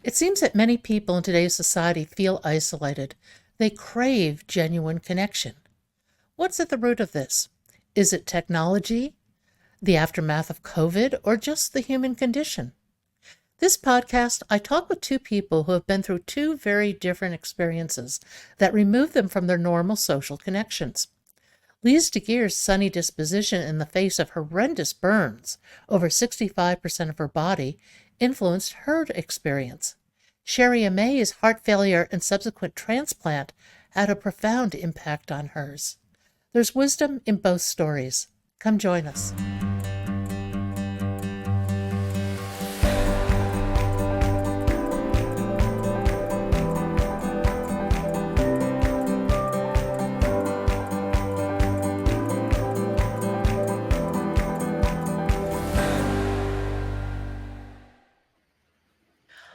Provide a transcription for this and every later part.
It seems that many people in today's society feel isolated. They crave genuine connection. What's at the root of this? Is it technology, the aftermath of COVID, or just the human condition? This podcast, I talk with two people who have been through two very different experiences that remove them from their normal social connections. Lise DeGuire's sunny disposition in the face of horrendous burns, over 65% of her body, influenced her experience. Cherie Aimee's heart failure and subsequent transplant had a profound impact on hers. There's wisdom in both stories. Come join us.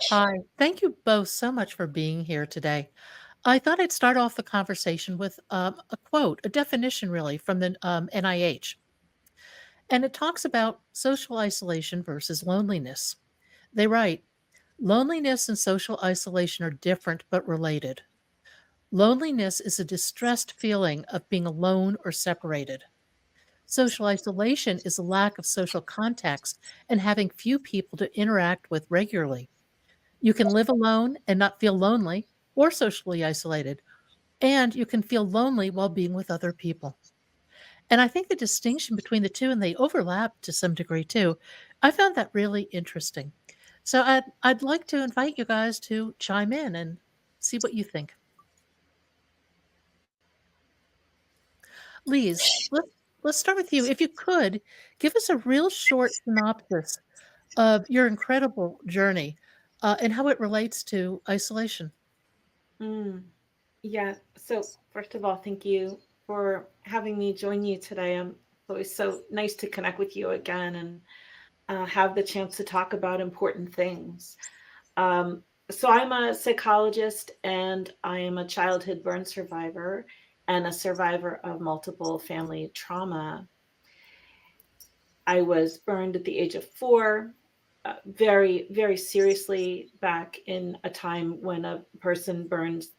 Hi, thank you both so much for being here today. I thought I'd start off the conversation with a quote, a definition really from the NIH. And it talks about social isolation versus loneliness. They write, loneliness and social isolation are different but related. Loneliness is a distressed feeling of being alone or separated. Social isolation is a lack of social contacts and having few people to interact with regularly. You can live alone and not feel lonely or socially isolated, and you can feel lonely while being with other people. And I think the distinction between the two, and they overlap to some degree too, I found that really interesting. So I'd like to invite you guys to chime in and see what you think. Lise, let's start with you. If you could, give us a real short synopsis of your incredible journey and how it relates to isolation. Mm, yeah. So first of all, thank you for having me join you today. It's always so nice to connect with you again and have the chance to talk about important things. Um, so I'm a psychologist and I am a childhood burn survivor and a survivor of multiple family trauma. I was burned at the age of 4, very, very seriously back in a time when a person burns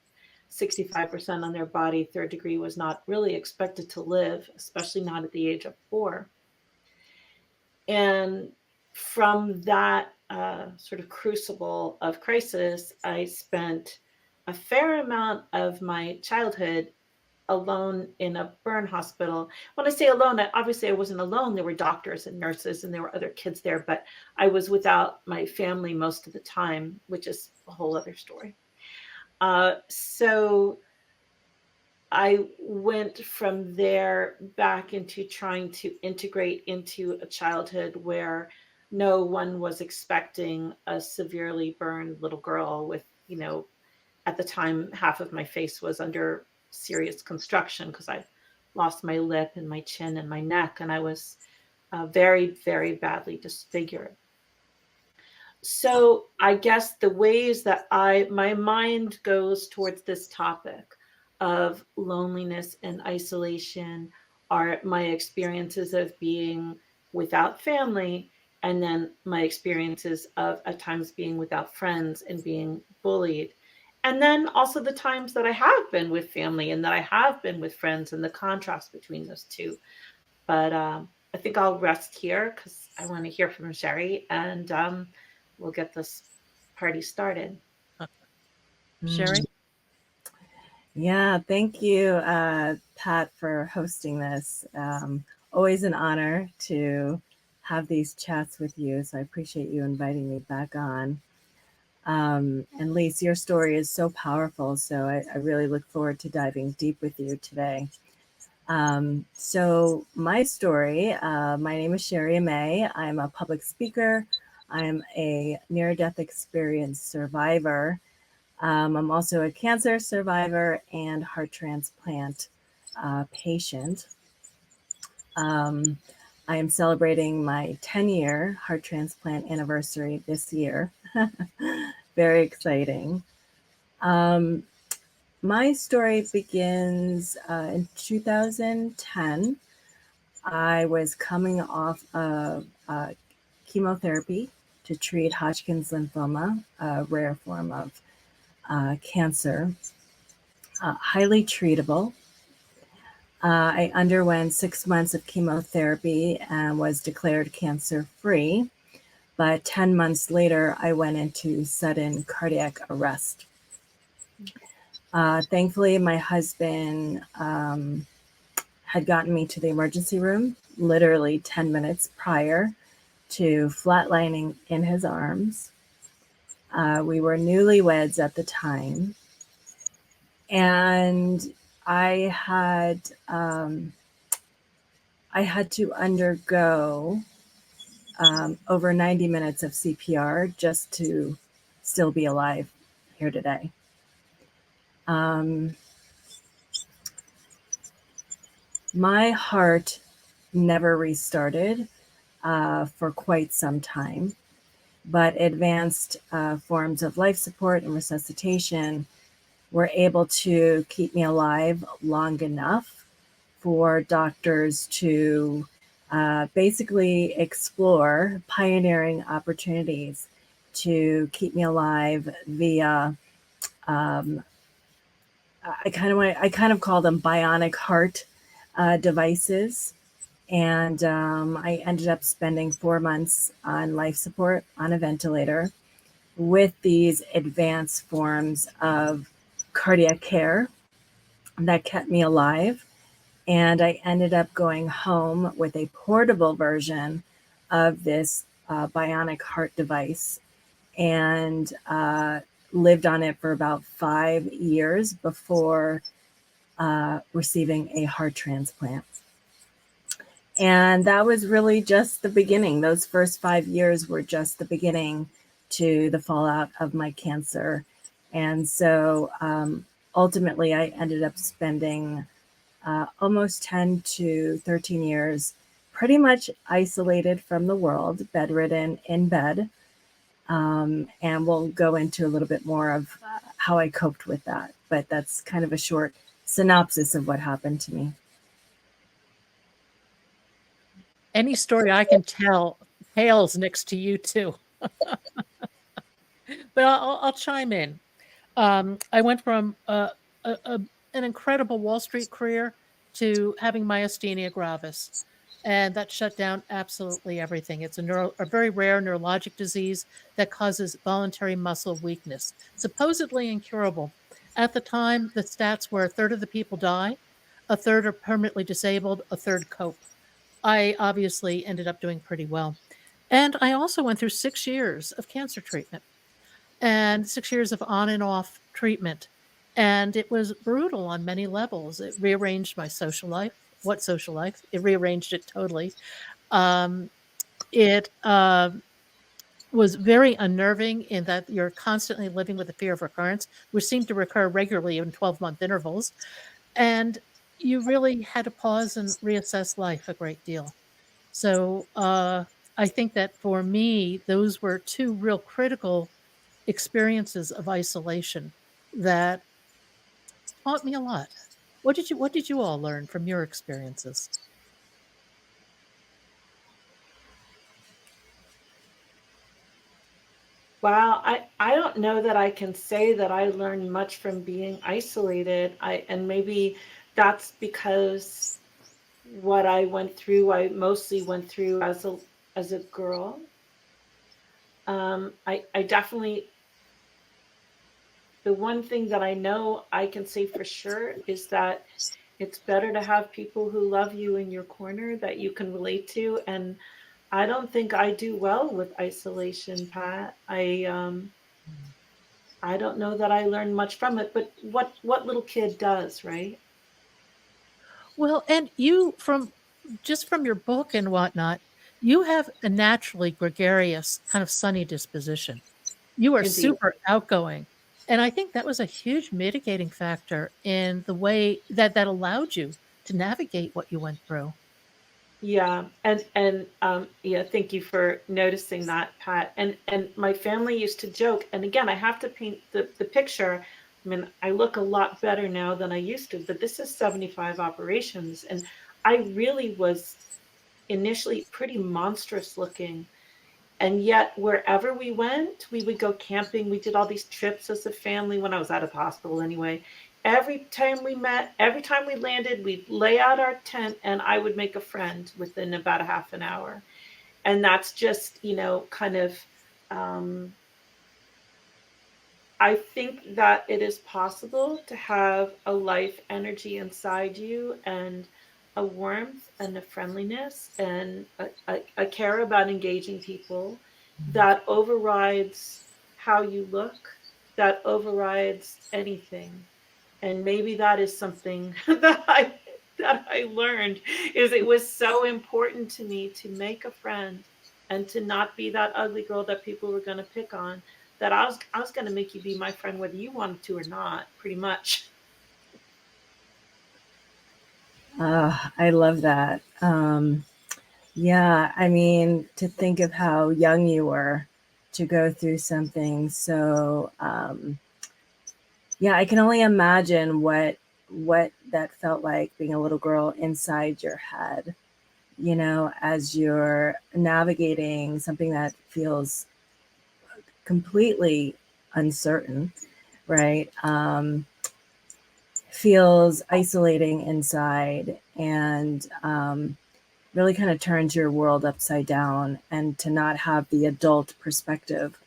65% on their body, third degree, was not really expected to live, especially not at the age of 4. And from that sort of crucible of crisis, I spent a fair amount of my childhood alone in a burn hospital. When I say alone, obviously I wasn't alone. There were doctors and nurses and there were other kids there, but I was without my family most of the time, which is a whole other story. So I went from there back into trying to integrate into a childhood where no one was expecting a severely burned little girl with, at the time, half of my face was under serious construction because I lost my lip and my chin and my neck, and I was very, very badly disfigured. So I guess the ways that my mind goes towards this topic of loneliness and isolation are my experiences of being without family, and then my experiences of at times being without friends and being bullied. And then also the times that I have been with family and that I have been with friends, and the contrast between those two. But I think I'll rest here because I want to hear from Cherie, and we'll get this party started. Cherie? Yeah, thank you, Pat, for hosting this. Always an honor to have these chats with you, so I appreciate you inviting me back on. And Lise, your story is so powerful, so I really look forward to diving deep with you today. So my story, my name is Cherie Aimee. I'm a public speaker. I'm a near-death experience survivor. I'm also a cancer survivor and heart transplant patient. I am celebrating my 10-year heart transplant anniversary this year. Very exciting. My story begins in 2010. I was coming off of chemotherapy to treat Hodgkin's lymphoma, a rare form of cancer, highly treatable. I underwent 6 months of chemotherapy and was declared cancer-free, but 10 months later, I went into sudden cardiac arrest. Thankfully, my husband had gotten me to the emergency room literally 10 minutes prior to flatlining in his arms. We were newlyweds at the time, and I had to undergo over 90 minutes of CPR just to still be alive here today. My heart never restarted for quite some time, but advanced forms of life support and resuscitation were able to keep me alive long enough for doctors to basically explore pioneering opportunities to keep me alive via I kind of call them bionic heart devices. And I ended up spending 4 months on life support on a ventilator with these advanced forms of cardiac care that kept me alive. And I ended up going home with a portable version of this bionic heart device and lived on it for about 5 years before receiving a heart transplant. And that was really just the beginning. Those first 5 years were just the beginning to the fallout of my cancer. And so ultimately, I ended up spending almost 10 to 13 years pretty much isolated from the world, bedridden in bed. And we'll go into a little bit more of how I coped with that. But that's kind of a short synopsis of what happened to me. Any story I can tell pales next to you too. But I'll chime in. I went from an incredible Wall Street career to having myasthenia gravis, and that shut down absolutely everything. It's a very rare neurologic disease that causes voluntary muscle weakness, supposedly incurable. At the time, the stats were a third of the people die, a third are permanently disabled, a third cope. I obviously ended up doing pretty well. And I also went through 6 years of cancer treatment and 6 years of on and off treatment. And it was brutal on many levels. It rearranged my social life. What social life? It rearranged it totally. It was very unnerving in that you're constantly living with the fear of recurrence, which seemed to recur regularly in 12-month intervals. And you really had to pause and reassess life a great deal. So I think that for me, those were two real critical experiences of isolation that taught me a lot. What did you all learn from your experiences? Wow, I don't know that I can say that I learned much from being isolated. And maybe that's because what I went through, I mostly went through as a girl. I definitely, the one thing that I know I can say for sure is that it's better to have people who love you in your corner that you can relate to. And I don't think I do well with isolation, Pat. I don't know that I learned much from it, but what little kid does, right? Well, and you from your book and whatnot, you have a naturally gregarious, kind of sunny disposition. You are Indeed. super outgoing. And I think that was a huge mitigating factor in the way that allowed you to navigate what you went through. Yeah, and yeah, thank you for noticing that, Pat. And my family used to joke, and again, I have to paint the picture. I mean, I look a lot better now than I used to, but this is 75 operations, and I really was initially pretty monstrous looking. And yet, wherever we went, we would go camping. We did all these trips as a family when I was out of hospital anyway. Every time we met, every time we landed, we'd lay out our tent and I would make a friend within about a half an hour. And that's just, kind of, um, I think that it is possible to have a life energy inside you and a warmth and a friendliness and a care about engaging people that overrides how you look, that overrides anything. And maybe that is something that I learned is it was so important to me to make a friend and to not be that ugly girl that people were going to pick on, that I was going to make you be my friend whether you wanted to or not, pretty much. I love that. Yeah, I mean, to think of how young you were to go through something so, yeah, I can only imagine what that felt like being a little girl inside your head, as you're navigating something that feels completely uncertain, right? Feels isolating inside and really kind of turns your world upside down, and to not have the adult perspective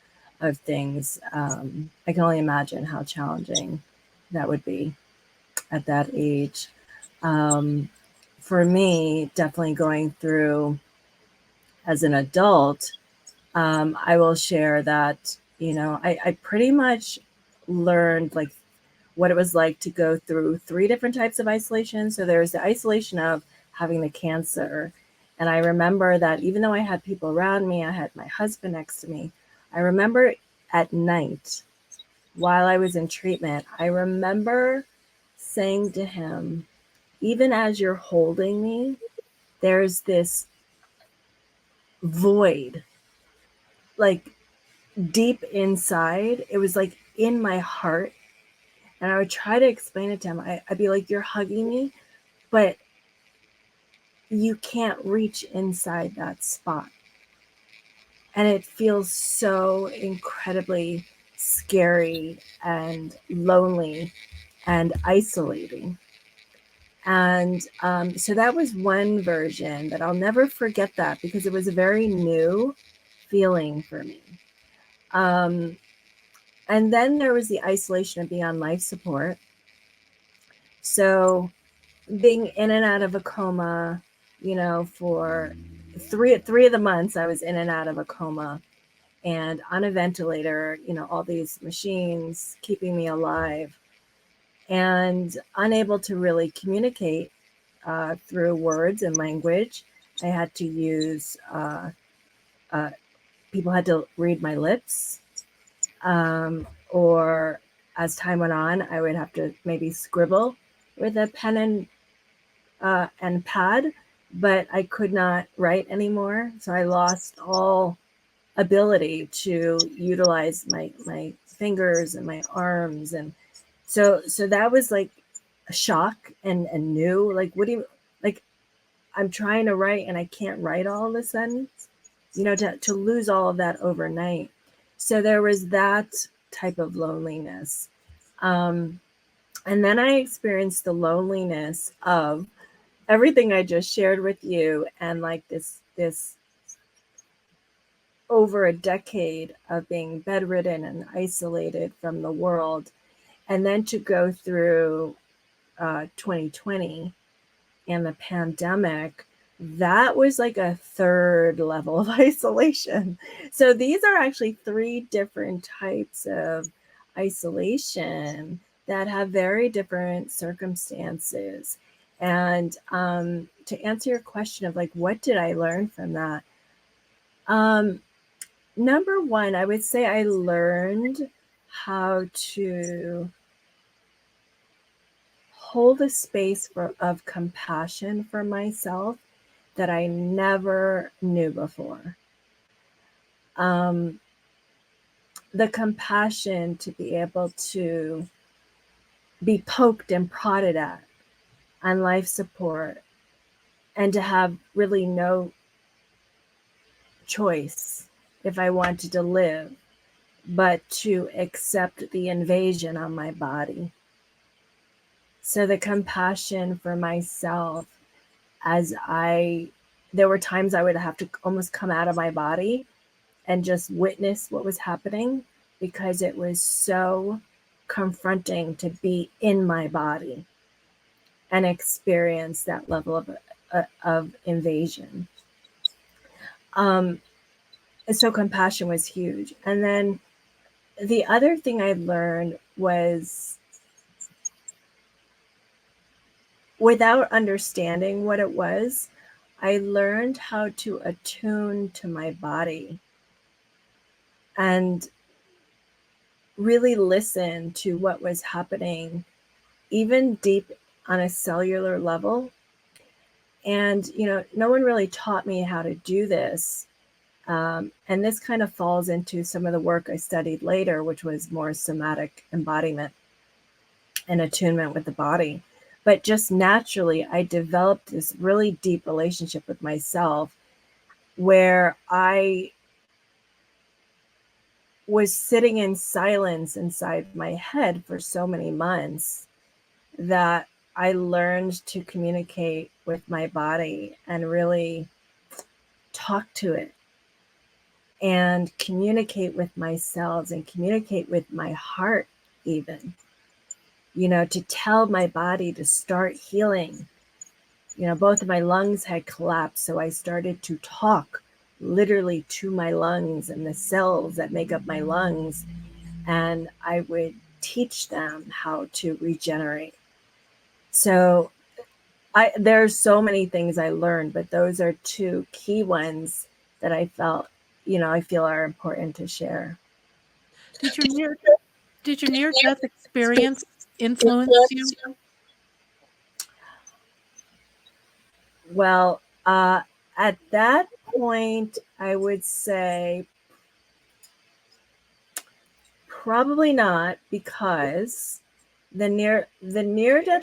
of things. I can only imagine how challenging that would be at that age. Um, for me, definitely going through as an adult, I will share that, I pretty much learned like what it was like to go through three different types of isolation. So there's the isolation of having the cancer. And I remember that even though I had people around me, I had my husband next to me. I remember at night while I was in treatment, I remember saying to him, even as you're holding me, there's this void, like deep inside. It was like in my heart. And I would try to explain it to him. I'd be like, you're hugging me, but you can't reach inside that spot. And it feels so incredibly scary and lonely and isolating. And so that was one version that I'll never forget, that because it was a very new feeling for me. And then there was the isolation of being on life support. So being in and out of a coma, for three of the months I was in and out of a coma and on a ventilator, all these machines keeping me alive and unable to really communicate through words and language. I had to use, people had to read my lips, or as time went on, I would have to maybe scribble with a pen and pad, but I could not write anymore. So I lost all ability to utilize my fingers and my arms. And so that was like a shock and new. Like, what do you, like, I'm trying to write and I can't write all of a sudden, to lose all of that overnight. So there was that type of loneliness. And then I experienced the loneliness of everything I just shared with you, and like this over a decade of being bedridden and isolated from the world, and then to go through 2020 and the pandemic, that was like a third level of isolation. So these are actually three different types of isolation that have very different circumstances. And to answer your question of like, what did I learn from that? Number one, I would say I learned how to hold a space of compassion for myself that I never knew before. The compassion to be able to be poked and prodded at on life support and to have really no choice if I wanted to live, but to accept the invasion on my body. So the compassion for myself, as there were times I would have to almost come out of my body and just witness what was happening, because it was so confronting to be in my body and experience that level of invasion. So compassion was huge. And then the other thing I learned was, without understanding what it was, I learned how to attune to my body and really listen to what was happening, even deep on a cellular level. And, no one really taught me how to do this. And this kind of falls into some of the work I studied later, which was more somatic embodiment and attunement with the body. But just naturally, I developed this really deep relationship with myself, where I was sitting in silence inside my head for so many months that I learned to communicate with my body and really talk to it and communicate with my cells and communicate with my heart, even, to tell my body to start healing. Both of my lungs had collapsed, so I started to talk literally to my lungs and the cells that make up my lungs, and I would teach them how to regenerate. So there's so many things I learned, but those are two key ones that I feel are important to share. Did your near-death experience influence you? Well, at that point, I would say probably not, because my near death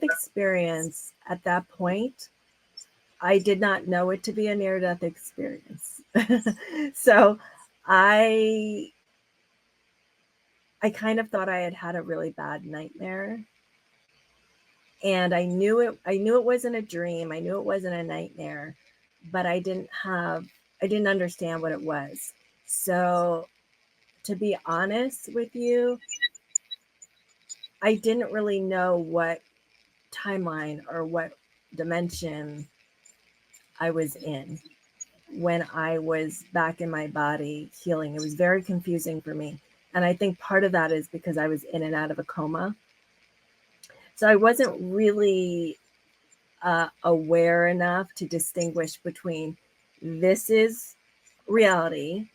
experience at that point, I did not know it to be a near death experience. So I kind of thought I had a really bad nightmare, and I knew it wasn't a dream. I knew it wasn't a nightmare, but I didn't understand what it was. So, to be honest with you, I didn't really know what timeline or what dimension I was in when I was back in my body healing. It was very confusing for me. And I think part of that is because I was in and out of a coma. So I wasn't really aware enough to distinguish between, this is reality,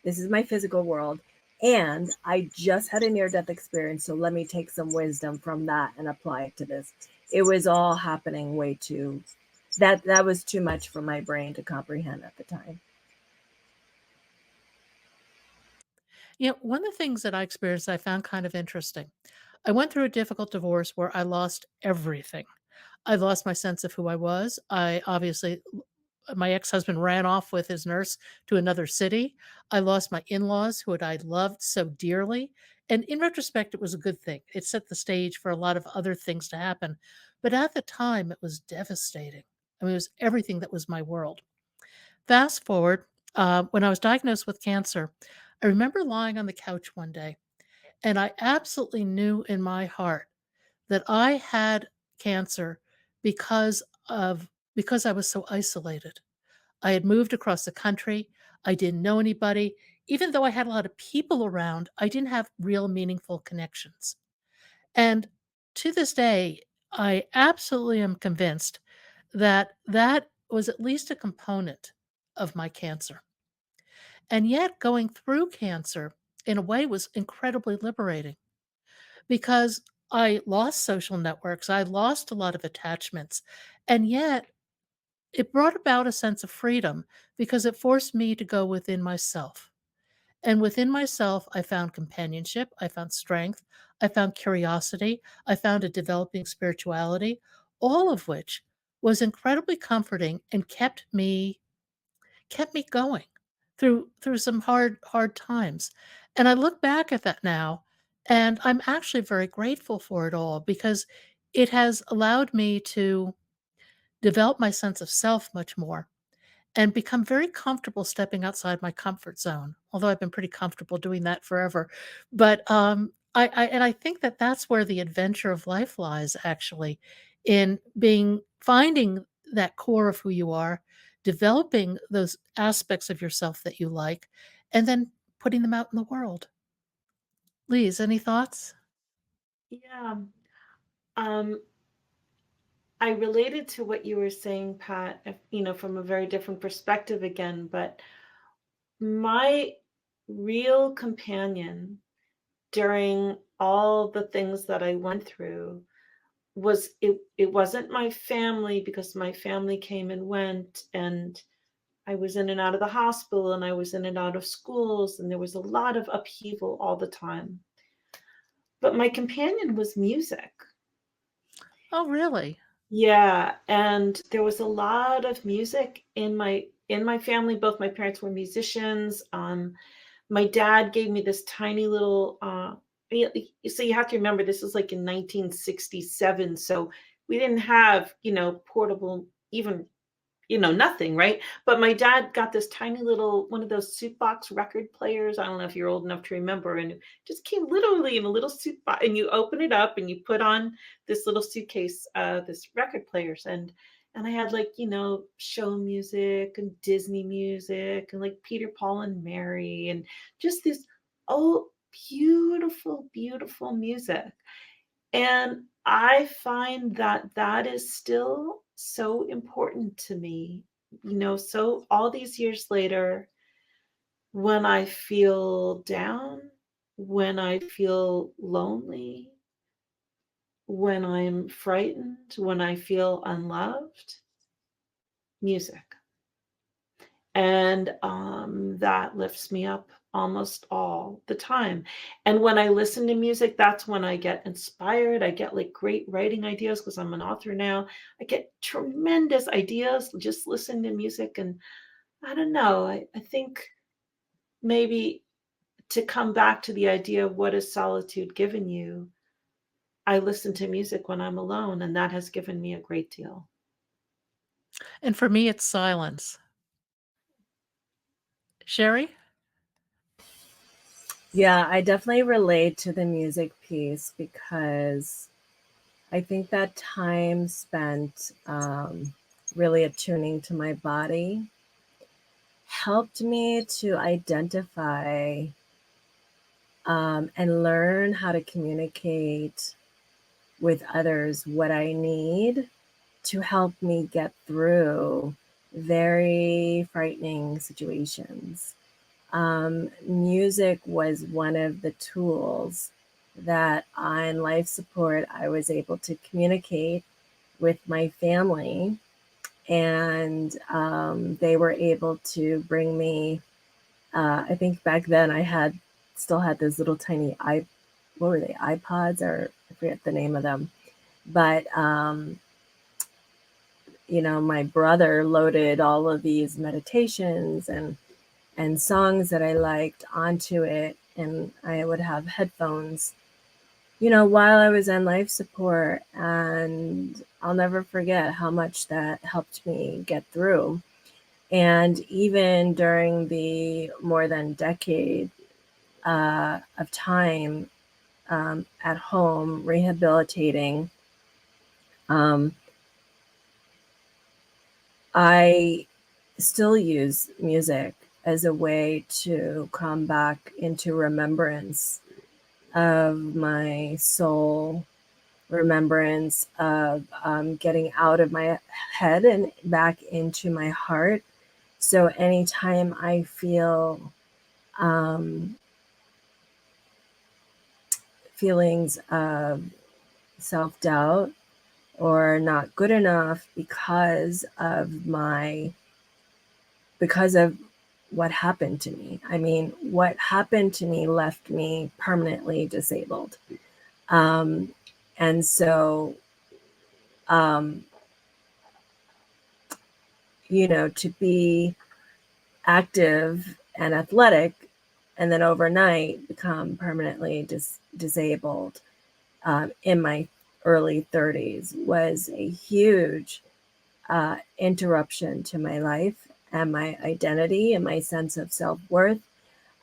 this is my physical world, and I just had a near-death experience, so let me take some wisdom from that and apply it to this. It was all happening way too, that was too much for my brain to comprehend at the time. One of the things that I experienced I found kind of interesting. I went through a difficult divorce where I lost everything. I lost my sense of who I was. I obviously my ex-husband ran off with his nurse to another city. I lost my in-laws who I loved so dearly. And in retrospect, it was a good thing. It set the stage for a lot of other things to happen. But at the time, it was devastating. I mean, it was everything that was my world. Fast forward, when I was diagnosed with cancer, I remember lying on the couch one day, and I absolutely knew in my heart that I had cancer because because I was so isolated. I had moved across the country. I didn't know anybody. Even though I had a lot of people around, I didn't have real meaningful connections. And to this day, I absolutely am convinced that that was at least a component of my cancer. And yet, going through cancer in a way was incredibly liberating because I lost social networks. I lost a lot of attachments. And yet, it brought about a sense of freedom because it forced me to go within myself. And within myself, I found companionship, I found strength, I found curiosity, I found a developing spirituality, all of which was incredibly comforting and kept me going through some hard times. And I look back at that now, and I'm actually very grateful for it all because it has allowed me to develop my sense of self much more and become very comfortable stepping outside my comfort zone, although I've been pretty comfortable doing that forever. But, I think that that's where the adventure of life lies actually, in finding that core of who you are, developing those aspects of yourself that you like, and then putting them out in the world. Lise, any thoughts? Yeah. Um, I related to what you were saying, Pat, from a very different perspective again, but my real companion during all the things that I went through it wasn't my family, because my family came and went, and I was in and out of the hospital, and I was in and out of schools, and there was a lot of upheaval all the time. But my companion was music. Oh, really? Yeah, and there was a lot of music in my family. Both my parents were musicians. My dad gave me this tiny little so you have to remember, this is like in 1967, so we didn't have, portable, even, nothing, right? But my dad got this tiny little one of those soup box record players. I don't know if you're old enough to remember, and it just came literally in a little soup box, and you open it up and you put on this little suitcase, this record players, and I had, like, show music and Disney music and like Peter, Paul and Mary, and just this, oh, beautiful, beautiful music. And I find that that is still so important to me. So all these years later, when I feel down, when I feel lonely, when I'm frightened, when I feel unloved, music. And that lifts me up almost all the time. And when I listen to music, that's when I get inspired. I get like great writing ideas because I'm an author now. I get tremendous ideas just listening to music. And I don't know, I think maybe to come back to the idea of what is solitude given you, I listen to music when I'm alone, and that has given me a great deal. And for me, it's silence. Sherry? Yeah, I definitely relate to the music piece because I think that time spent really attuning to my body helped me to identify and learn how to communicate with others what I need to help me get through very frightening situations. Music was one of the tools that on life support I was able to communicate with my family, and they were able to bring me. I think back then I still had those little tiny what were they, iPods, or I forget the name of them, but my brother loaded all of these meditations and songs that I liked onto it, and I would have headphones, while I was on life support, and I'll never forget how much that helped me get through. And even during the more than decade of time at home rehabilitating, um, I still use music as a way to come back into remembrance of my soul, remembrance of getting out of my head and back into my heart. So anytime I feel um, feelings of self-doubt or not good enough because of what happened to me. I mean, what happened to me left me permanently disabled. And so um, to be active and athletic, and then overnight become permanently disabled in my early 30s was a huge interruption to my life and my identity and my sense of self-worth,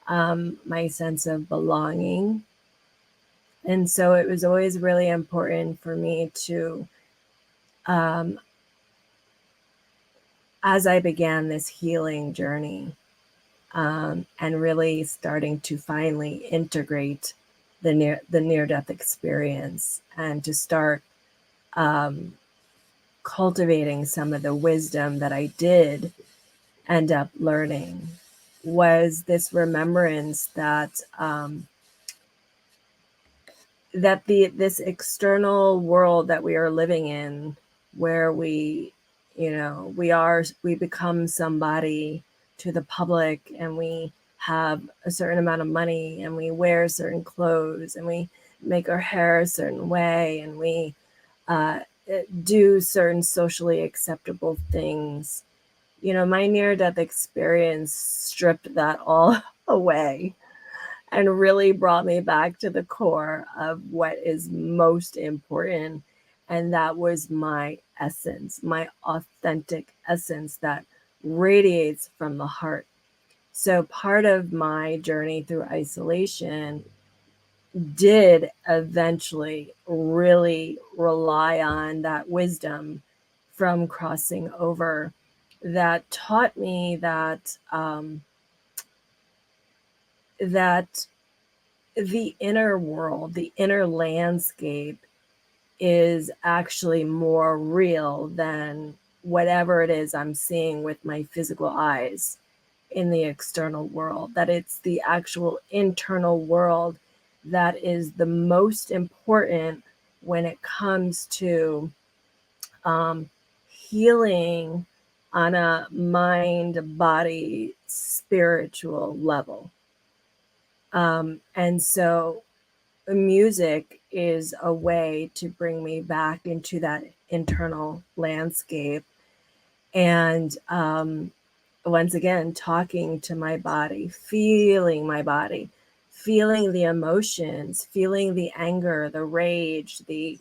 my sense of belonging. And so it was always really important for me to, um, as I began this healing journey, and really starting to finally integrate the near death experience, and to start um, cultivating some of the wisdom that I did end up learning, was this remembrance that this external world that we are living in, where we become somebody to the public, and we have a certain amount of money, and we wear certain clothes, and we make our hair a certain way, and we uh, do certain socially acceptable things. My near death experience stripped that all away and really brought me back to the core of what is most important. And that was my essence, my authentic essence that radiates from the heart. So part of my journey through isolation did eventually really rely on that wisdom from crossing over, that taught me that the inner world, the inner landscape, is actually more real than whatever it is I'm seeing with my physical eyes in the external world. That it's the actual internal world that is the most important when it comes to healing on a mind, body, spiritual level. And so music is a way to bring me back into that internal landscape. And once again, talking to my body, feeling the emotions, feeling the anger, the rage, the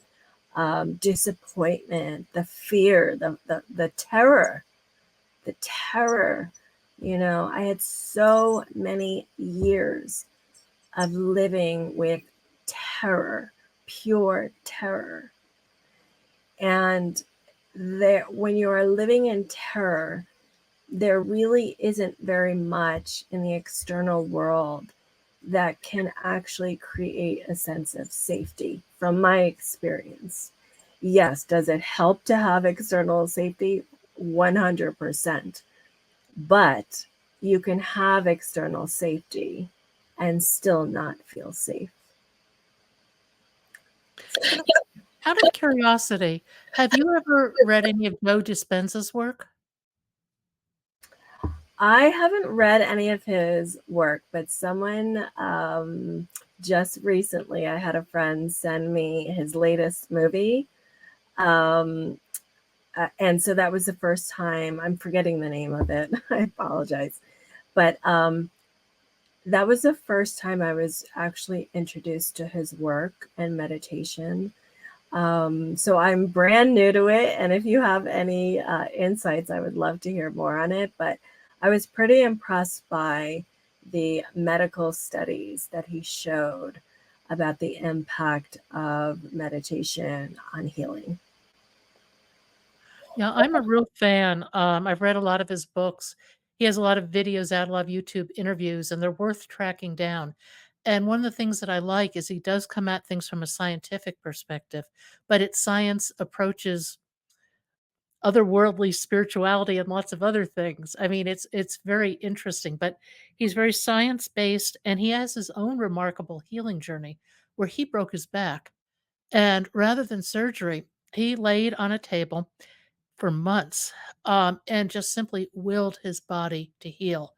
disappointment, the fear, the terror, the terror. I had so many years of living with terror, pure terror. And when you are living in terror, there really isn't very much in the external world that can actually create a sense of safety, from my experience. Yes, does it help to have external safety? 100%. But you can have external safety and still not feel safe. Out of curiosity, have you ever read any of Joe Dispenza's work? I haven't read any of his work, but someone just recently, I had a friend send me his latest movie. Um, and so that was the first time. I'm forgetting the name of it. I apologize. But that was the first time I was actually introduced to his work and meditation. So I'm brand new to it. And if you have any insights, I would love to hear more on it. But I was pretty impressed by the medical studies that he showed about the impact of meditation on healing. Yeah, I'm a real fan. I've read a lot of his books. He has a lot of videos out, a lot of YouTube interviews, and they're worth tracking down. And one of the things that I like is he does come at things from a scientific perspective, but it's science approaches otherworldly spirituality and lots of other things. I mean, it's very interesting, but he's very science-based, and he has his own remarkable healing journey where he broke his back. And rather than surgery, he laid on a table for months, and just simply willed his body to heal.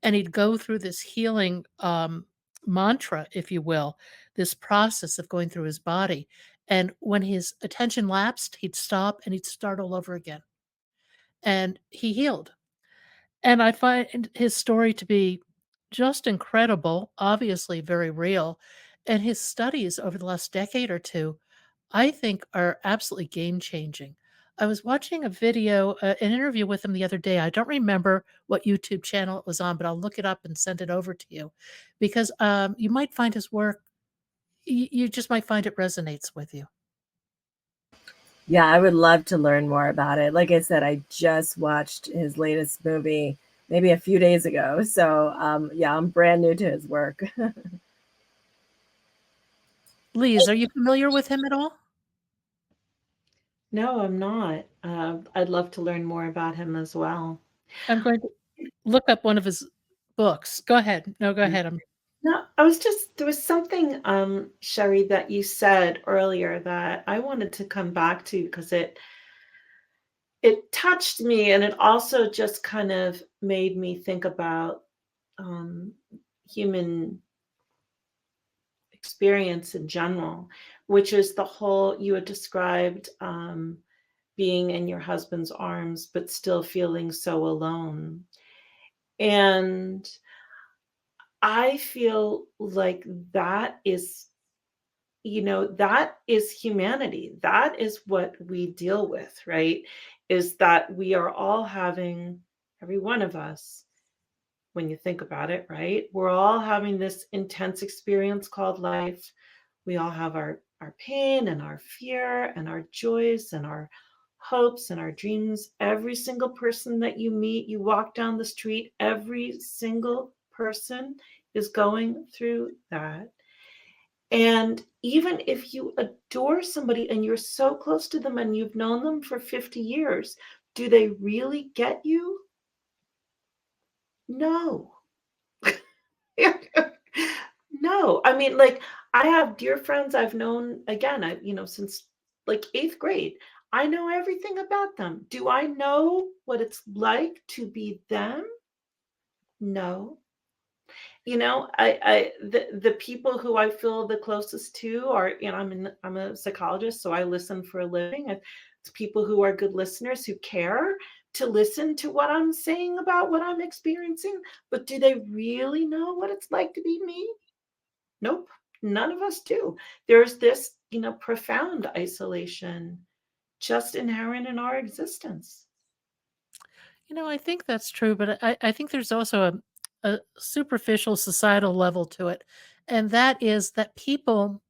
And he'd go through this healing mantra, if you will, this process of going through his body. And when his attention lapsed, he'd stop and he'd start all over again. and he healed. And I find his story to be just incredible, obviously very real. And his studies over the last decade or two, I think, are absolutely game changing. I was watching a video, an interview with him the other day. I don't remember what YouTube channel it was on, but I'll look it up and send it over to you because you might find his work, you just might find it resonates with you. Yeah, I would love to learn more about it. Like I said, I just watched his latest movie maybe a few days ago. So, yeah, I'm brand new to his work. Lise, are you familiar with him at all? No, I'm not. I'd love to learn more about him as well. I'm going to look up one of his books. Go ahead. No, go ahead. No, I was just there was something, Cherie, that you said earlier that I wanted to come back to because it touched me, and it also just kind of made me think about um, human experience in general, which is the whole you had described being in your husband's arms, but still feeling so alone. And I feel like that is, that is humanity. That is what we deal with, right? Is that we are all having, every one of us, when you think about it, right? We're all having this intense experience called life. We all have our pain and our fear and our joys and our hopes and our dreams. Every single person that you meet, you walk down the street, every single person is going through that. And even if you adore somebody and you're so close to them and you've known them for 50 years, do they really get you? No. No. I mean, like, I have dear friends I've known, again, since like 8th grade. I know everything about them. Do I know what it's like to be them? No. The people who I feel the closest to are, I'm a psychologist, so I listen for a living. It's people who are good listeners who care to listen to what I'm saying about what I'm experiencing. But do they really know what it's like to be me? Nope. None of us do. There's this, profound isolation just inherent in our existence. I think that's true, but I think there's also a superficial societal level to it. And that is that people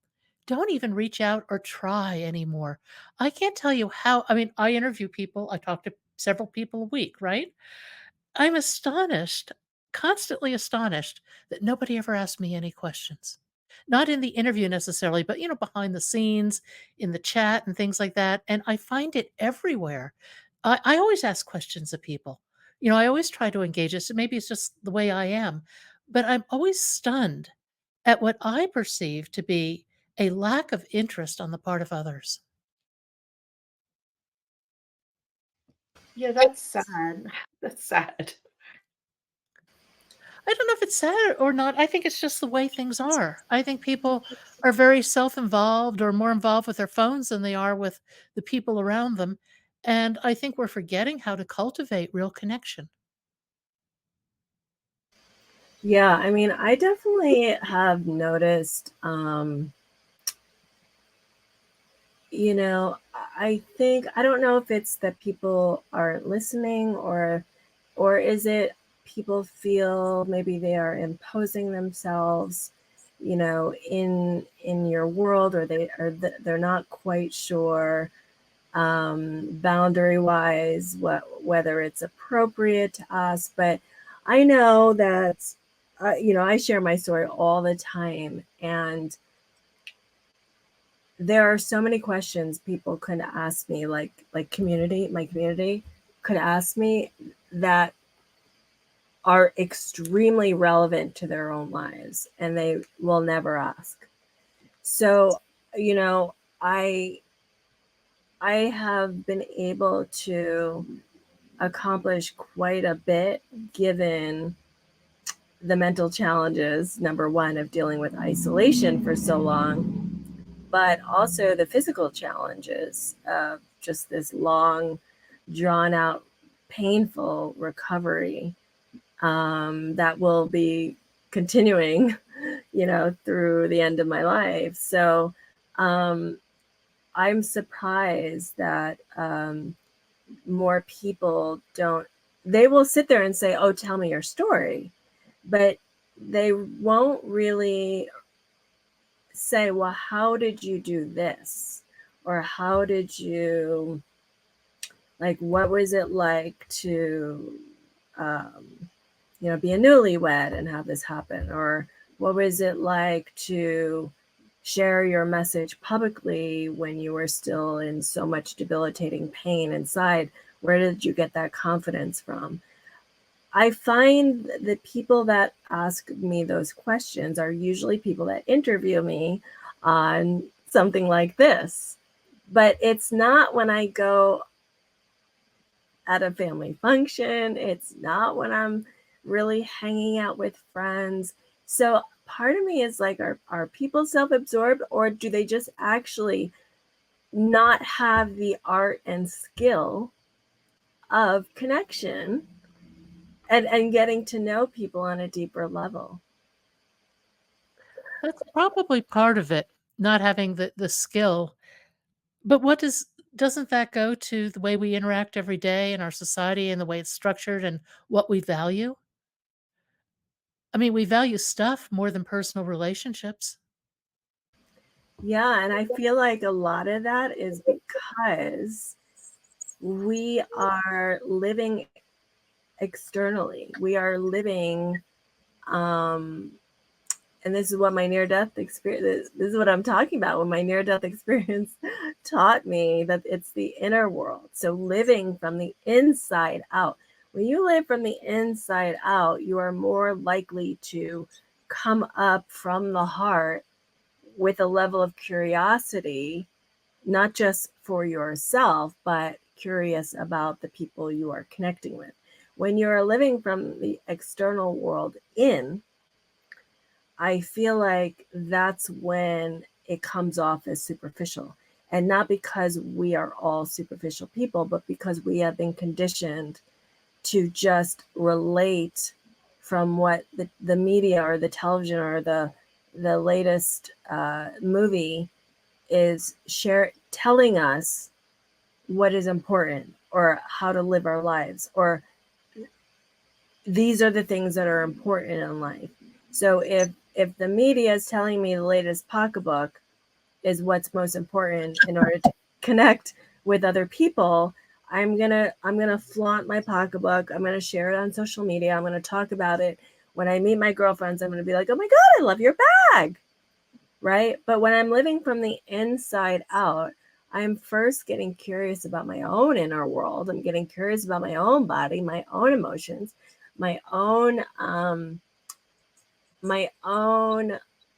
don't even reach out or try anymore. I can't tell you how, I mean, I interview people, I talk to several people a week, right? I'm astonished, constantly astonished that nobody ever asked me any questions. Not in the interview necessarily, but behind the scenes, in the chat and things like that. And I find it everywhere. I always ask questions of people. I always try to engage us. Maybe it's just the way I am, but I'm always stunned at what I perceive to be a lack of interest on the part of others. Yeah, that's sad. That's sad. I don't know if it's sad or not. I think it's just the way things are. I think people are very self-involved or more involved with their phones than they are with the people around them. And I think we're forgetting how to cultivate real connection. Yeah, I mean, I definitely have noticed, I think, I don't know if it's that people aren't listening, or is it people feel maybe they are imposing themselves, in your world, or they're not quite sure, boundary wise, whether it's appropriate to us. But I know that, I share my story all the time, and there are so many questions people could ask me, like my community could ask me, that are extremely relevant to their own lives, and they will never ask. So, I have been able to accomplish quite a bit, given the mental challenges, number one, of dealing with isolation for so long, but also the physical challenges of just this long, drawn out painful recovery that will be continuing, through the end of my life. So I'm surprised that more people they will sit there and say, oh, tell me your story, but they won't really say, well, how did you do this? Or how did you, like, what was it like to, be a newlywed and have this happen? Or what was it like to share your message publicly when you were still in so much debilitating pain inside? Where did you get that confidence from? I find the people that ask me those questions are usually people that interview me on something like this. But it's not when I go at a family function. It's not when I'm really hanging out with friends. So part of me is like, are people self-absorbed, or do they just actually not have the art and skill of connection and getting to know people on a deeper level? That's probably part of it, not having the skill. But doesn't that go to the way we interact every day in our society and the way it's structured and what we value? I mean, we value stuff more than personal relationships. Yeah, and I feel like a lot of that is because we are living externally. We are living, and this is what my near-death experience, this is what I'm talking about when my near-death experience taught me, that it's the inner world. So living from the inside out. When you live from the inside out, you are more likely to come up from the heart with a level of curiosity, not just for yourself, but curious about the people you are connecting with. When you're living from the external world in, I feel like that's when it comes off as superficial. And not because we are all superficial people, but because we have been conditioned to just relate from what the media or the television or the latest movie is telling us what is important, or how to live our lives, or these are the things that are important in life. So if the media is telling me the latest pocketbook is what's most important in order to connect with other people, I'm gonna flaunt my pocketbook. I'm gonna share it on social media. I'm gonna talk about it. When I meet my girlfriends, I'm gonna be like, oh my God, I love your bag. Right? But when I'm living from the inside out, I'm first getting curious about my own inner world. I'm getting curious about my own body, my own emotions, my own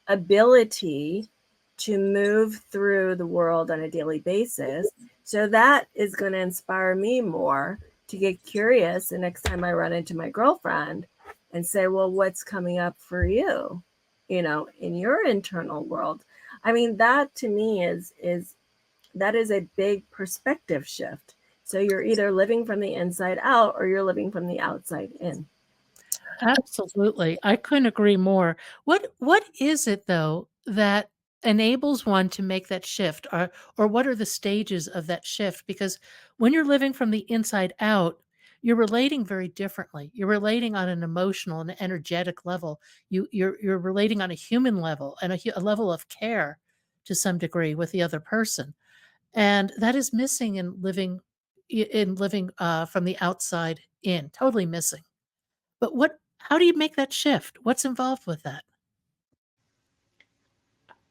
ability to move through the world on a daily basis. So that is going to inspire me more to get curious the next time I run into my girlfriend and say, well, what's coming up for you, in your internal world? I mean, that to me is that is a big perspective shift. So you're either living from the inside out or you're living from the outside in. Absolutely. I couldn't agree more. What is it though that enables one to make that shift, or what are the stages of that shift? Because when you're living from the inside out, you're relating very differently. You're relating on an emotional and energetic level. You're relating on a human level and a level of care to some degree with the other person. And that is missing in living from the outside in. Totally missing. But how do you make that shift? What's involved with that?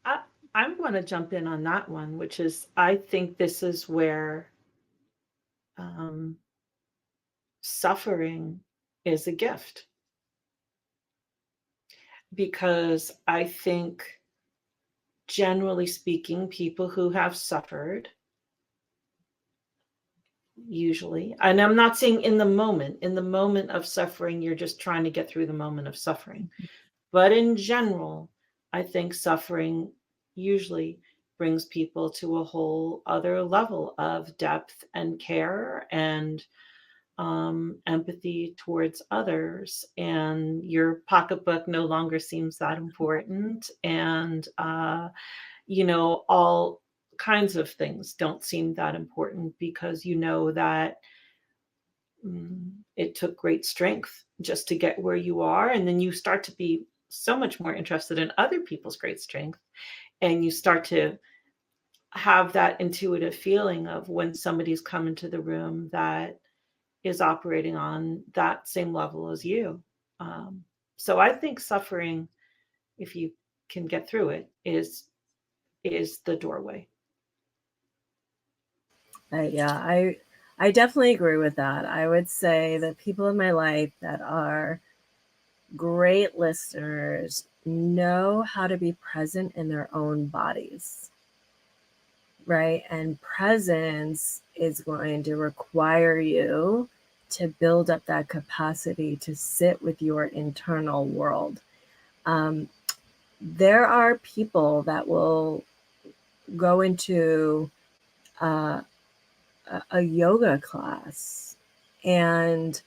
I, I'm going to jump in on that one, which is I think this is where um, suffering is a gift, because I think, generally speaking, people who have suffered, usually, and I'm not saying in the moment of suffering, you're just trying to get through the moment of suffering. But in general, I think suffering usually brings people to a whole other level of depth and care and empathy towards others, and your pocketbook no longer seems that important, and all kinds of things don't seem that important because you know that it took great strength just to get where you are, and then you start to be so much more interested in other people's great strength, and you start to have that intuitive feeling of when somebody's come into the room that is operating on that same level as you. Um, so I think suffering, if you can get through it, is the doorway. I definitely agree with that. I would say that people in my life that are great listeners know how to be present in their own bodies, right? And presence is going to require you to build up that capacity to sit with your internal world. There are people that will go into a yoga class, and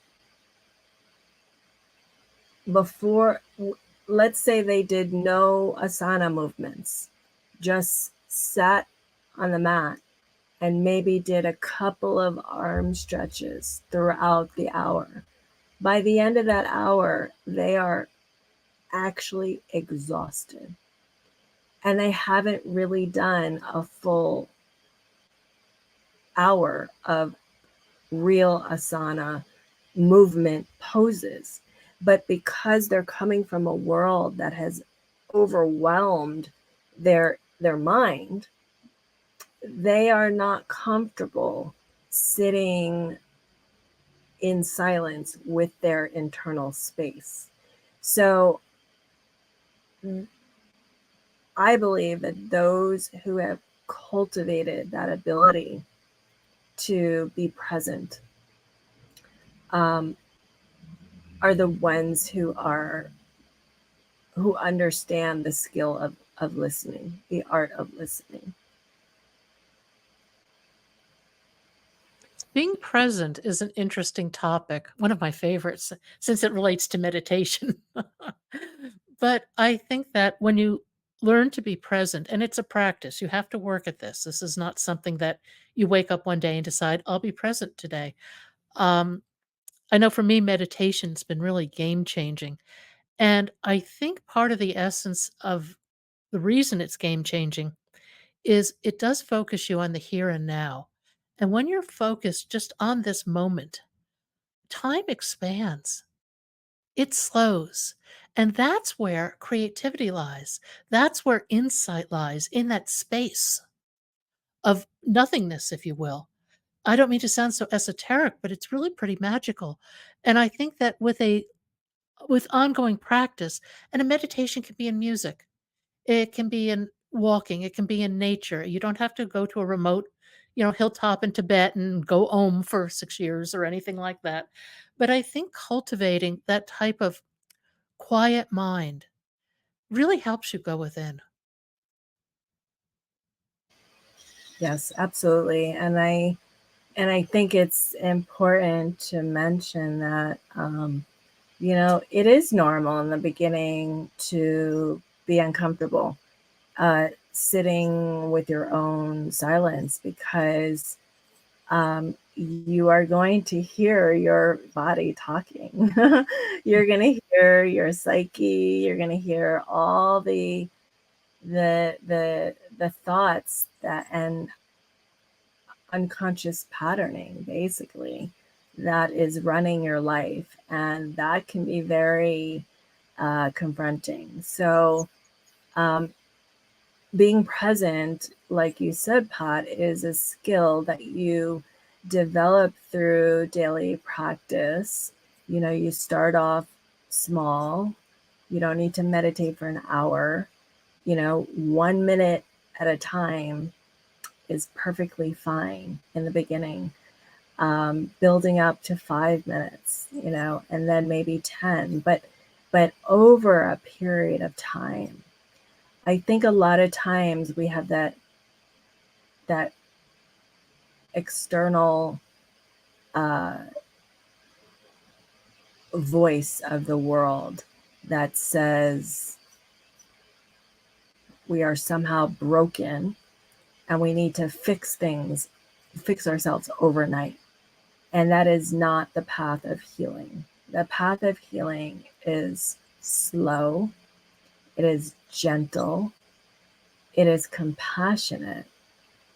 before, let's say they did no asana movements, just sat on the mat and maybe did a couple of arm stretches throughout the hour. By the end of that hour, they are actually exhausted and they haven't really done a full hour of real asana movement poses. But because they're coming from a world that has overwhelmed their mind, they are not comfortable sitting in silence with their internal space. So I believe that those who have cultivated that ability to be present are the ones who understand the skill of listening, the art of listening. Being present is an interesting topic, one of my favorites, since it relates to meditation. But I think that when you learn to be present, and it's a practice, you have to work at this. This is not something that you wake up one day and decide, I'll be present today. Um, I know for me, meditation's been really game changing. And I think part of the essence of the reason it's game changing is it does focus you on the here and now. And when you're focused just on this moment, time expands, it slows. And that's where creativity lies. That's where insight lies, in that space of nothingness, if you will. I don't mean to sound so esoteric, but it's really pretty magical. And I think that with ongoing practice, and a meditation can be in music, it can be in walking, it can be in nature. You don't have to go to a remote, hilltop in Tibet and go om for 6 years or anything like that. But I think cultivating that type of quiet mind really helps you go within. Yes, absolutely. And I think it's important to mention that it is normal in the beginning to be uncomfortable sitting with your own silence, because you are going to hear your body talking. You're going to hear your psyche. You're going to hear all the thoughts that and unconscious patterning, basically, that is running your life, and that can be very confronting. So being present, like you said, Pat, is a skill that you develop through daily practice. You start off small. You don't need to meditate for an hour. 1 minute at a time is perfectly fine in the beginning. Building up to 5 minutes, and then maybe 10, but over a period of time. I think a lot of times we have that external voice of the world that says we are somehow broken and we need to fix things, fix ourselves overnight. And that is not the path of healing. The path of healing is slow, it is gentle, it is compassionate,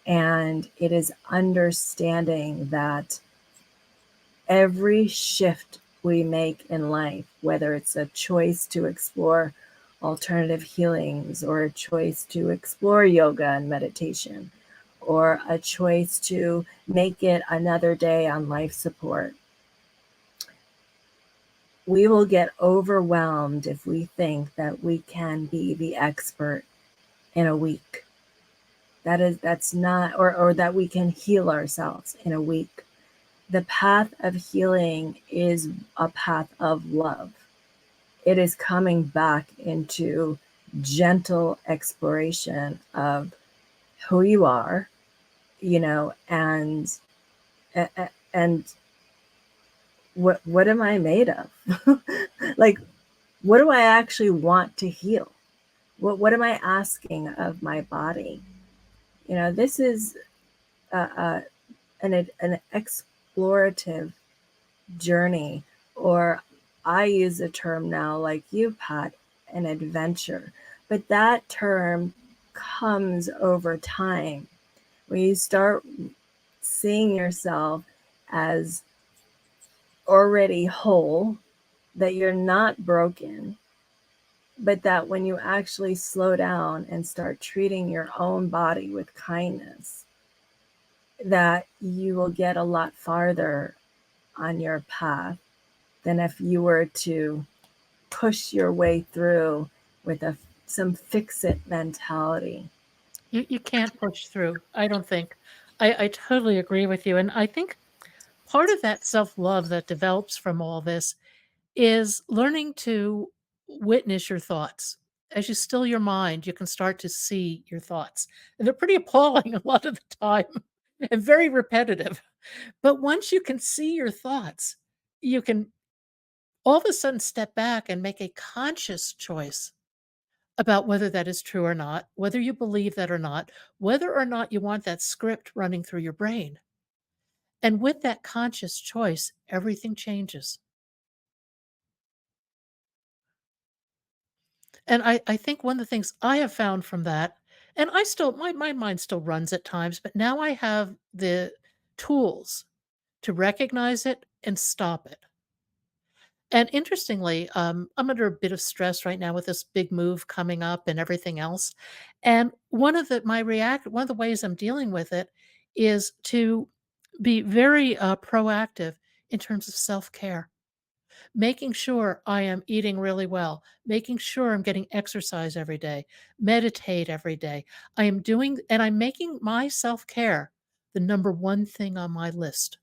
and it is understanding that every shift we make in life, whether it's a choice to explore alternative healings or a choice to explore yoga and meditation, or a choice to make it another day on life support, we will get overwhelmed if we think that we can be the expert in a week. That's not, or that we can heal ourselves in a week. The path of healing is a path of love. It is coming back into gentle exploration of who you are, you know, and what am I made of? Like, what do I actually want to heal? What am I asking of my body? You know, this is an explorative journey, or I use a term now like you, Pat, an adventure. But that term comes over time when you start seeing yourself as already whole, that you're not broken, but that when you actually slow down and start treating your own body with kindness, that you will get a lot farther on your path than if you were to push your way through with some fix-it mentality. You can't push through, I don't think. I totally agree with you, and I think part of that self-love that develops from all this is learning to witness your thoughts. As you still your mind, you can start to see your thoughts, and they're pretty appalling a lot of the time and very repetitive. But once you can see your thoughts, you can all of a sudden step back and make a conscious choice about whether that is true or not, whether you believe that or not, whether or not you want that script running through your brain. And with that conscious choice, everything changes. And I think one of the things I have found from that, and I still my mind still runs at times, but now I have the tools to recognize it and stop it. And interestingly, I'm under a bit of stress right now with this big move coming up and everything else. And one of the ways I'm dealing with it is to be very proactive in terms of self care, making sure I am eating really well, making sure I'm getting exercise every day, meditate every day. I'm making my self care the number one thing on my list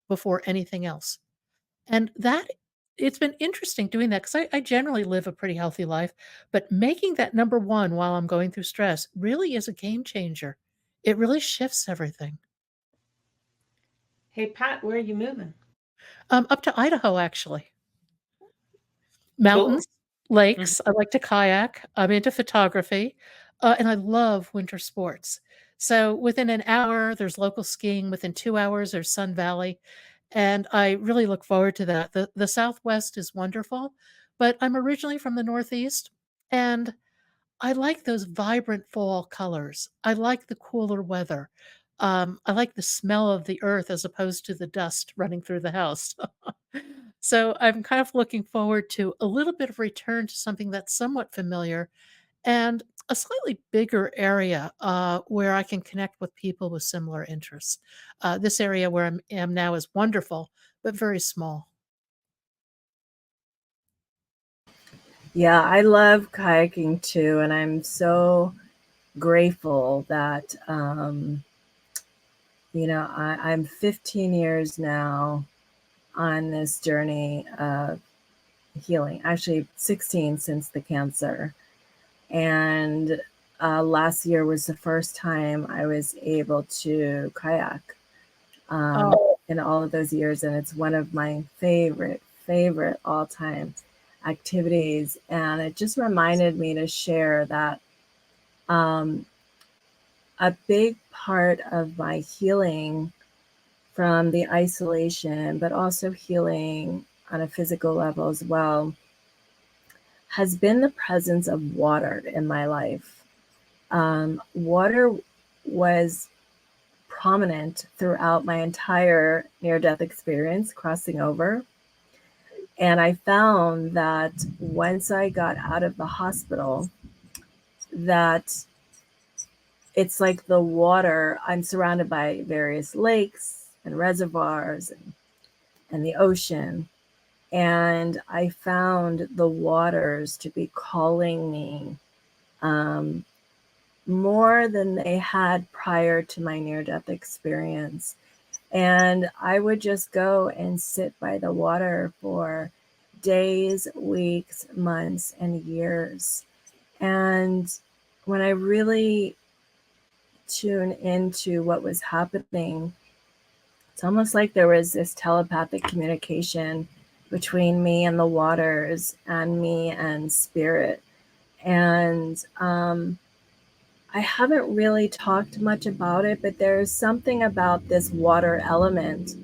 before anything else. And that it's been interesting doing that because I generally live a pretty healthy life, but making that number one while I'm going through stress really is a game changer. It really shifts everything. Hey, Pat, where are you moving? Up to Idaho, actually. Cool. Mountains, lakes. I like to kayak. I'm into photography, and I love winter sports. So within an hour, there's local skiing. Within 2 hours, there's Sun Valley, and I really look forward to that. The Southwest is wonderful, but I'm originally from the Northeast, and I like those vibrant fall colors. I like the cooler weather. I like the smell of the earth as opposed to the dust running through the house. So I'm kind of looking forward to a little bit of return to something that's somewhat familiar and a slightly bigger area where I can connect with people with similar interests. This area where am now is wonderful, but very small. Yeah, I love kayaking too, and I'm so grateful that I'm 15 years now on this journey of healing. Actually, 16 since the cancer, and last year was the first time I was able to kayak Oh, in all of those years, and it's one of my favorite favorite all-time activities. And it just reminded me to share that a big part of my healing from the isolation, but also healing on a physical level as well, has been the presence of water in my life. Water was prominent throughout my entire near-death experience, crossing over. And I found that once I got out of the hospital, that it's like the water, I'm surrounded by various lakes and reservoirs and the ocean. And I found the waters to be calling me more than they had prior to my near-death experience. And I would just go and sit by the water for days, weeks, months, and years. And when I really tune into what was happening, it's almost like there was this telepathic communication between me and the waters and me and spirit. And I haven't really talked much about it, but there's something about this water element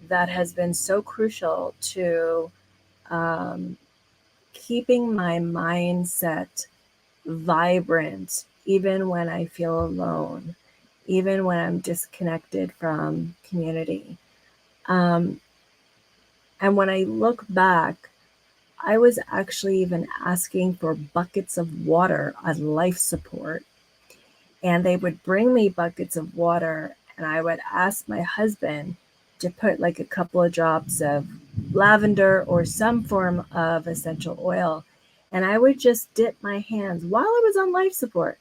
that has been so crucial to keeping my mindset vibrant, even when I feel alone, even when I'm disconnected from community. And when I look back, I was actually even asking for buckets of water on life support. And they would bring me buckets of water, and I would ask my husband to put like a couple of drops of lavender or some form of essential oil. And I would just dip my hands while I was on life support.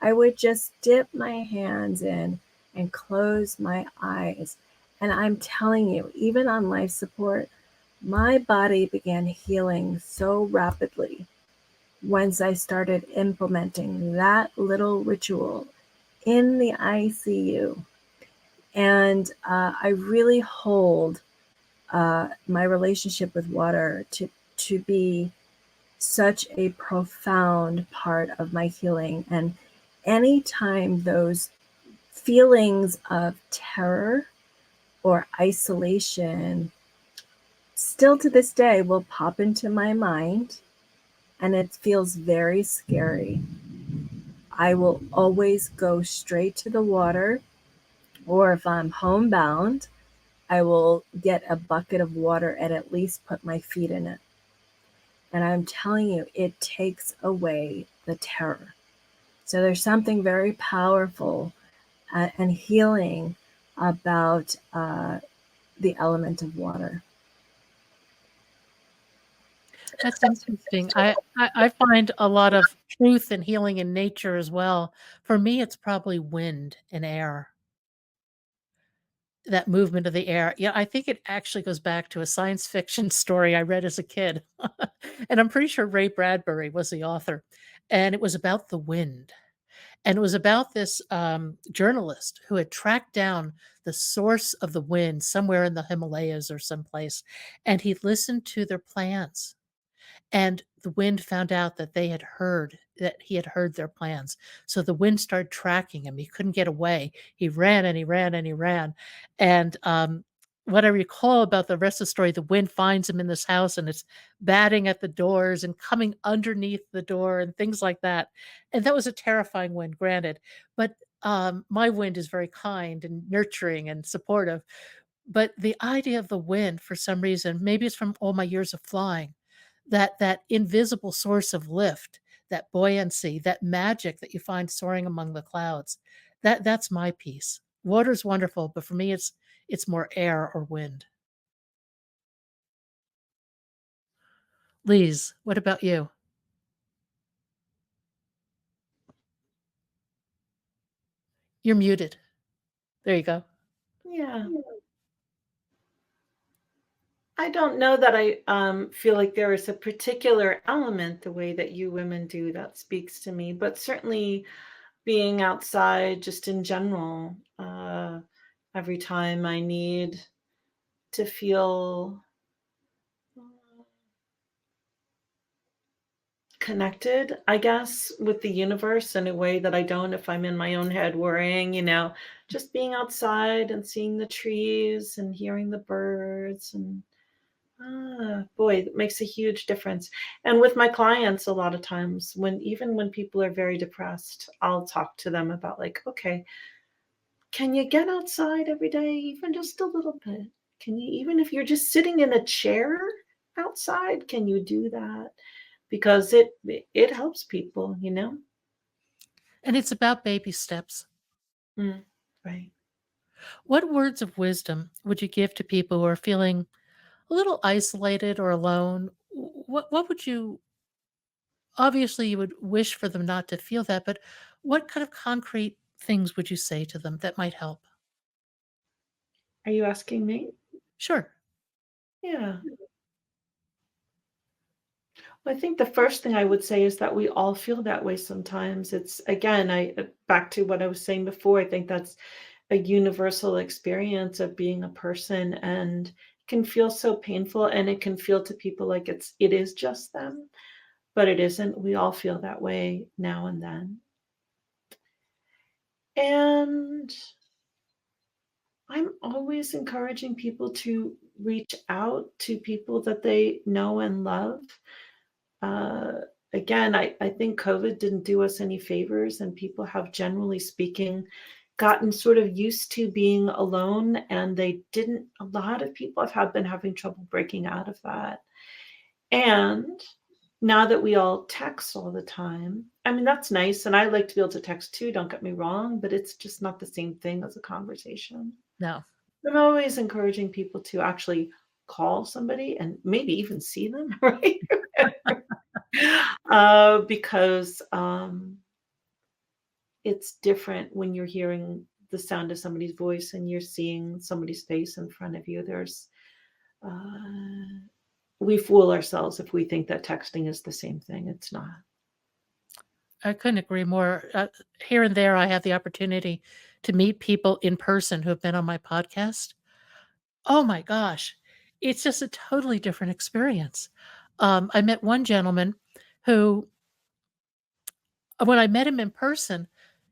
I would just dip my hands in and close my eyes. And I'm telling you, even on life support, my body began healing so rapidly once I started implementing that little ritual in the ICU. And I really hold my relationship with water to be such a profound part of my healing. And anytime those feelings of terror or isolation still to this day will pop into my mind, and it feels very scary, I will always go straight to the water, or if I'm homebound, I will get a bucket of water and at least put my feet in it. And I'm telling you, it takes away the terror. So there's something very powerful and healing about the element of water. That's interesting. I find a lot of truth and healing in nature as well. For me, it's probably wind and air, that movement of the air. Yeah, I think it actually goes back to a science fiction story I read as a kid. And I'm pretty sure Ray Bradbury was the author. And it was about the wind. And it was about this journalist who had tracked down the source of the wind somewhere in the Himalayas or someplace. And he listened to their plans. And the wind found out that he had heard their plans. So the wind started tracking him. He couldn't get away. He ran and he ran and he ran. And what I recall about the rest of the story, the wind finds him in this house and it's batting at the doors and coming underneath the door and things like that. And that was a terrifying wind, granted. But my wind is very kind and nurturing and supportive. But the idea of the wind, for some reason, maybe it's from all my years of flying, that invisible source of lift, that buoyancy, that magic that you find soaring among the clouds. That's my piece. Water's wonderful, but for me it's more air or wind. Lise, what about you? You're muted. There you go. Yeah. I don't know that I feel like there is a particular element the way that you women do that speaks to me, but certainly being outside just in general, every time I need to feel connected, I guess, with the universe in a way that I don't if I'm in my own head worrying, just being outside and seeing the trees and hearing the birds and boy, it makes a huge difference. And with my clients, a lot of times even when people are very depressed, I'll talk to them about like, okay, can you get outside every day, even just a little bit? Can you, even if you're just sitting in a chair outside, can you do that? Because it helps people. And it's about baby steps. Mm, right. What words of wisdom would you give to people who are feeling a little isolated or alone? What would you obviously you would wish for them not to feel that, but what kind of concrete things would you say to them that might help? Are you asking me? Sure. Yeah. Well, I think the first thing I would say is that we all feel that way sometimes. It's again, I back to what I was saying before. I think that's a universal experience of being a person, and it can feel so painful, and it can feel to people like it is just them, but it isn't. We all feel that way now and then. And I'm always encouraging people to reach out to people that they know and love. Uh, Again, I think COVID didn't do us any favors, and people have, generally speaking, gotten sort of used to being alone, and a lot of people have been having trouble breaking out of that. And now that we all text all the time, I mean, that's nice. And I like to be able to text too, don't get me wrong, but it's just not the same thing as a conversation. No. I'm always encouraging people to actually call somebody and maybe even see them, right? Because it's different when you're hearing the sound of somebody's voice and you're seeing somebody's face in front of you. Uh, we fool ourselves if we think that texting is the same thing. It's not. I couldn't agree more. Here and there, I have the opportunity to meet people in person who have been on my podcast. Oh my gosh, it's just a totally different experience. I met one gentleman who, when I met him in person,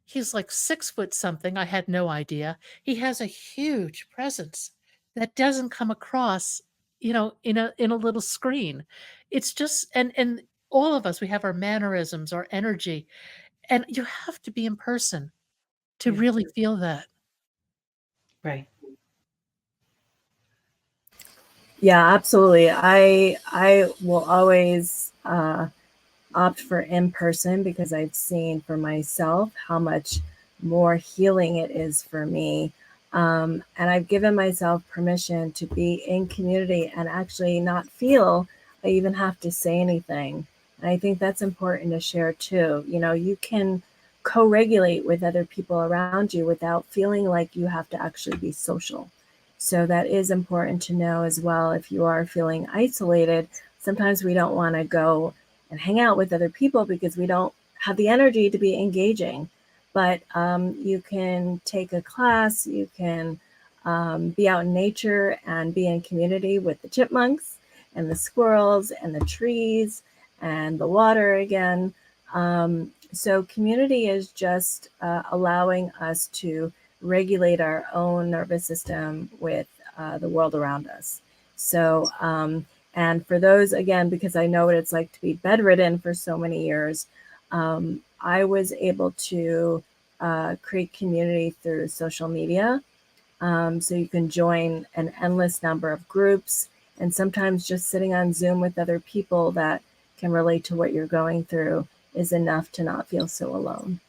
he's like 6 foot something. I had no idea. He has a huge presence that doesn't come across, in a little screen. It's just and all of us, we have our mannerisms, our energy, and you have to be in person to Yeah. really feel that. Right. Yeah, absolutely. I will always opt for in person because I've seen for myself how much more healing it is for me. And I've given myself permission to be in community and actually not feel I even have to say anything. And I think that's important to share too. You can co regulate with other people around you without feeling like you have to actually be social. So that is important to know as well. If you are feeling isolated, sometimes we don't want to go and hang out with other people because we don't have the energy to be engaging. But you can take a class, you can be out in nature and be in community with the chipmunks and the squirrels and the trees and the water again. So community is just allowing us to regulate our own nervous system with the world around us. So, and for those, again, because I know what it's like to be bedridden for so many years, I was able to create community through social media. So you can join an endless number of groups, and sometimes just sitting on Zoom with other people that can relate to what you're going through is enough to not feel so alone.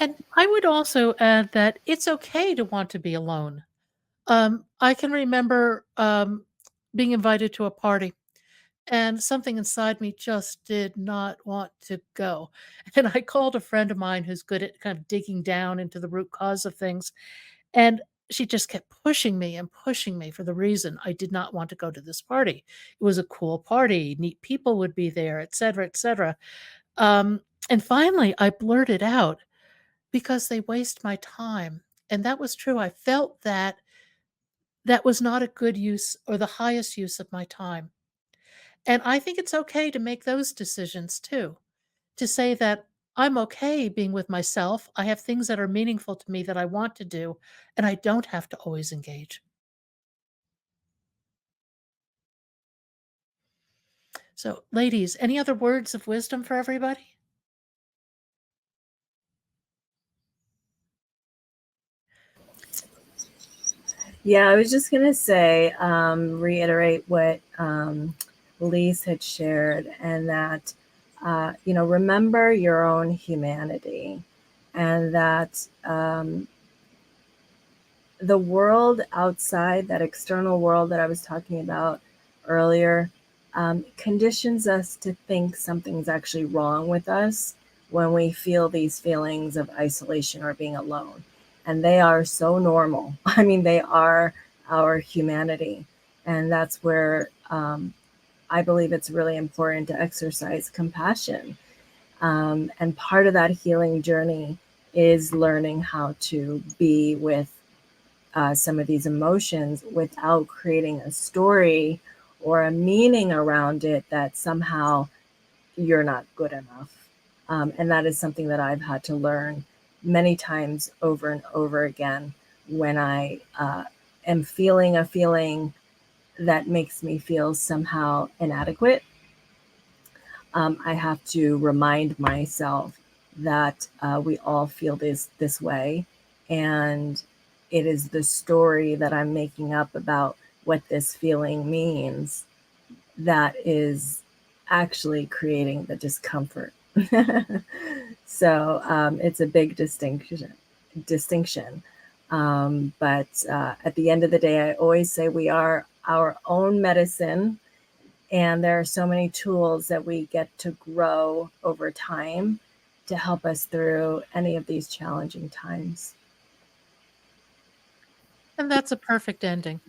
And I would also add that it's okay to want to be alone. I can remember being invited to a party, and something inside me just did not want to go. And I called a friend of mine who's good at kind of digging down into the root cause of things. And she just kept pushing me and pushing me for the reason I did not want to go to this party. It was a cool party, neat people would be there, et cetera, et cetera. And finally, I blurted out because they waste my time. And that was true. I felt that that was not a good use or the highest use of my time. And I think it's okay to make those decisions too, to say that I'm okay being with myself. I have things that are meaningful to me that I want to do, and I don't have to always engage. So, ladies, any other words of wisdom for everybody? Yeah, I was just going to say, reiterate what Lise had shared, and that, remember your own humanity, and that the world outside, that external world that I was talking about earlier, conditions us to think something's actually wrong with us when we feel these feelings of isolation or being alone. And they are so normal. I mean, they are our humanity. And that's where I believe it's really important to exercise compassion. And part of that healing journey is learning how to be with some of these emotions without creating a story or a meaning around it that somehow you're not good enough. And that is something that I've had to learn many times over and over again when I am feeling a feeling that makes me feel somehow inadequate. I have to remind myself that we all feel this way, and it is the story that I'm making up about what this feeling means that is actually creating the discomfort. So it's a big distinction. But at the end of the day, I always say we are our own medicine, and there are so many tools that we get to grow over time to help us through any of these challenging times. And that's a perfect ending.